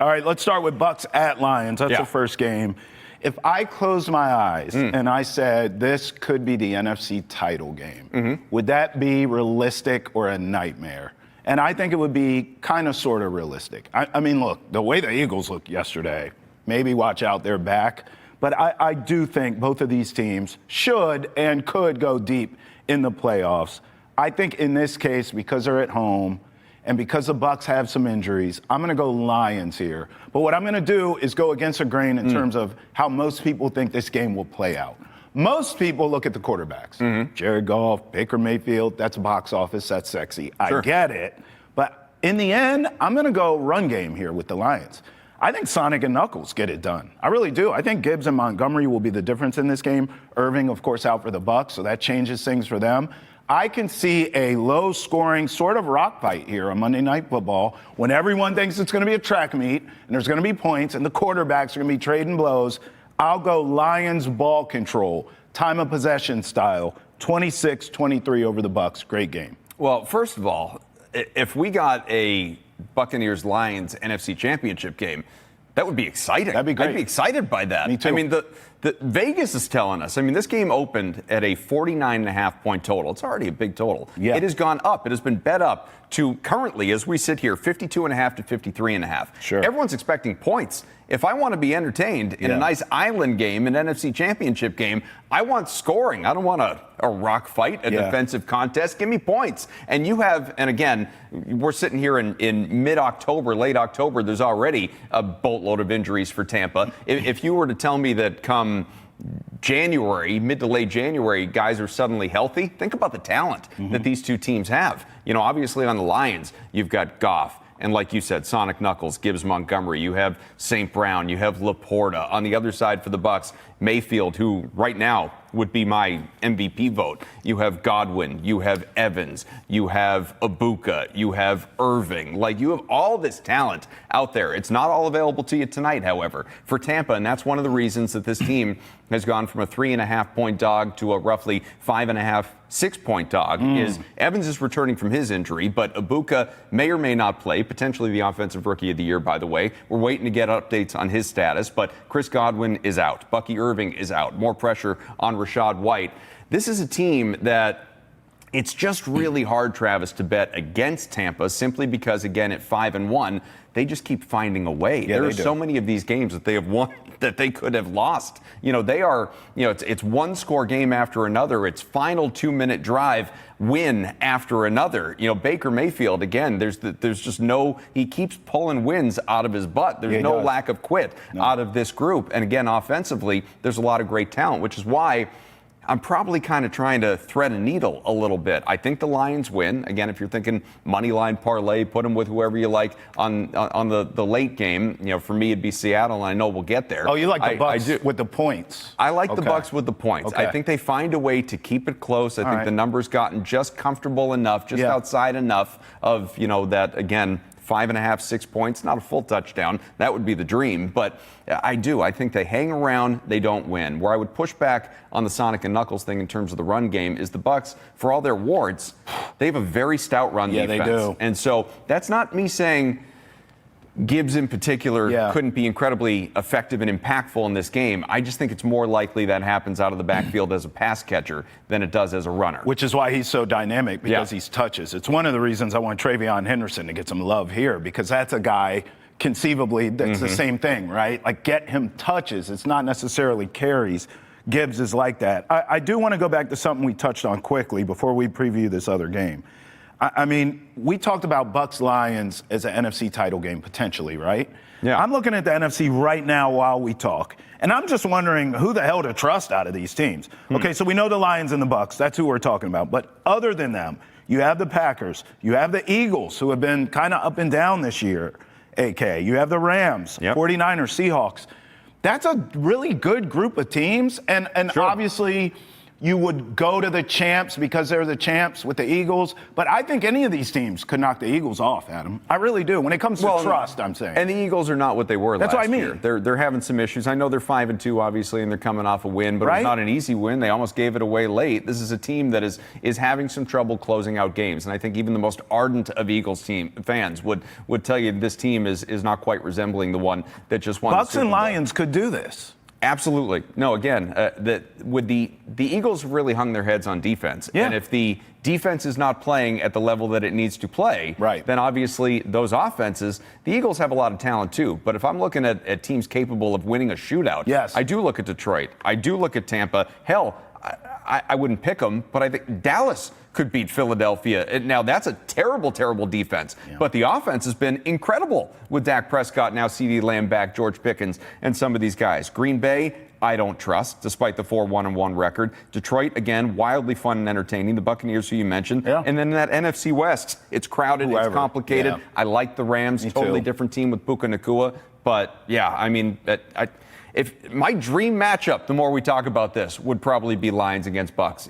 All right, let's start with Bucs at Lions. That's the first game. If I closed my eyes and I said this could be the NFC title game, would that be realistic or a nightmare? And I think it would be kind of sort of realistic. I mean, look, the way the Eagles looked yesterday, maybe watch out, they're back. But I do think both of these teams should and could go deep in the playoffs. I think in this case, because they're at home and because the Bucs have some injuries, I'm going to go Lions here. But what I'm going to do is go against the grain in terms of how most people think this game will play out. Most people look at the quarterbacks. Jared Goff, Baker Mayfield, that's box office, that's sexy. I get it. But in the end, I'm going to go run game here with the Lions. I think Sonic and Knuckles get it done. I really do. I think Gibbs and Montgomery will be the difference in this game. Irving, of course, out for the Bucs, so that changes things for them. I can see a low-scoring sort of rock fight here on Monday Night Football when everyone thinks it's going to be a track meet and there's going to be points and the quarterbacks are going to be trading blows. I'll go Lions ball control, time of possession style, 26-23 over the Bucs. Great game. Well, first of all, if we got a Buccaneers-Lions NFC Championship game, that would be exciting. That'd be great. I'd be excited by that. Me too. I mean, the Vegas is telling us. I mean, this game opened at a 49.5-point total. It's already a big total. Yeah. It has gone up. It has been bet up to currently, as we sit here, 52.5 to 53.5. Sure. Everyone's expecting points. If I want to be entertained in a nice island game, an NFC Championship game, I want scoring. I don't want a rock fight, a defensive contest. Give me points. And you have, and again, we're sitting here in mid-October, late October. There's already a boatload of injuries for Tampa. If you were to tell me that come January, mid to late January, guys are suddenly healthy, think about the talent that these two teams have. You know, obviously on the Lions, you've got Goff. And like you said, Sonic Knuckles, Gibbs Montgomery. You have St. Brown. You have Laporta. On the other side for the Bucs, Mayfield, who right now would be my MVP vote. You have Godwin. You have Evans. You have Ibuka. You have Irving. Like, you have all this talent out there. It's not all available to you tonight, however, for Tampa. And that's one of the reasons that this team has gone from a 3.5-point dog to a roughly 5.5, 6-point dog. Is Evans is returning from his injury, but Ibuka may or may not play, potentially the Offensive Rookie of the Year, by the way. We're waiting to get updates on his status, but Chris Godwin is out. Bucky Irving is out. More pressure on Rachaad White. This is a team that it's just really hard, Travis, to bet against Tampa simply because, again, at 5-1, they just keep finding a way. Yeah, there are so many of these games that they have won that they could have lost. You know, they are, you know, it's one-score game after another. It's final 2-minute drive win after another. You know, Baker Mayfield, again, there's just no, he keeps pulling wins out of his butt. There's no lack of quit out of this group. And again, offensively, there's a lot of great talent, which is why I'm probably kind of trying to thread a needle a little bit. I think the Lions win. Again, if you're thinking money line parlay, put them with whoever you like on the late game. You know, for me, it'd be Seattle, and I know we'll get there. Oh, you like the Bucs with the points? I like the Bucs with the points. I think they find a way to keep it close. I think the number's gotten just comfortable enough, just outside enough of, you know, that, again, 5.5, 6 points, not a full touchdown. That would be the dream. But I think they hang around, they don't win. Where I would push back on the Sonic and Knuckles thing in terms of the run game is the Bucs, for all their warts, they have a very stout run defense. Yeah, they do. And so that's not me saying Gibbs in particular couldn't be incredibly effective and impactful in this game. I just think it's more likely that happens out of the backfield as a pass catcher than it does as a runner. Which is why he's so dynamic, because he's touches. It's one of the reasons I want Travion Henderson to get some love here, because that's a guy conceivably that's the same thing, right? Like, get him touches. It's not necessarily carries. Gibbs is like that. I do want to go back to something we touched on quickly before we preview this other game. I mean, we talked about Bucs-Lions as an NFC title game potentially, right? Yeah. I'm looking at the NFC right now while we talk, and I'm just wondering who the hell to trust out of these teams. Okay, so we know the Lions and the Bucs. That's who we're talking about. But other than them, you have the Packers. You have the Eagles, who have been kind of up and down this year, AK. You have the Rams, 49ers, Seahawks. That's a really good group of teams, and obviously you would go to the champs because they're the champs with the Eagles. But I think any of these teams could knock the Eagles off, Adam. I really do. When it comes to trust, I'm saying. And the Eagles are not what they were last year. That's what I mean. They're having some issues. I know they're 5-2, obviously, and they're coming off a win, but it's not an easy win. They almost gave it away late. This is a team that is having some trouble closing out games. And I think even the most ardent of Eagles fans would tell you this team is not quite resembling the one that just won the Bucs Super and Bowl. Lions could do this. Absolutely. No, again, the Eagles really hung their heads on defense. Yeah. And if the defense is not playing at the level that it needs to play, right, then obviously those offenses, the Eagles have a lot of talent too. But if I'm looking at teams capable of winning a shootout, yes, I do look at Detroit. I do look at Tampa. Hell, I wouldn't pick them, but I think Dallas could beat Philadelphia. Now, that's a terrible, terrible defense. Yeah. But the offense has been incredible with Dak Prescott, now CeeDee Lamb back, George Pickens, and some of these guys. Green Bay, I don't trust, despite the 4-1-1 record. Detroit, again, wildly fun and entertaining. The Buccaneers, who you mentioned. Yeah. And then that NFC West, it's crowded, it's complicated. Yeah. I like the Rams, totally different team with Puka Nacua. But, yeah, I mean, if my dream matchup, the more we talk about this, would probably be Lions against Bucs.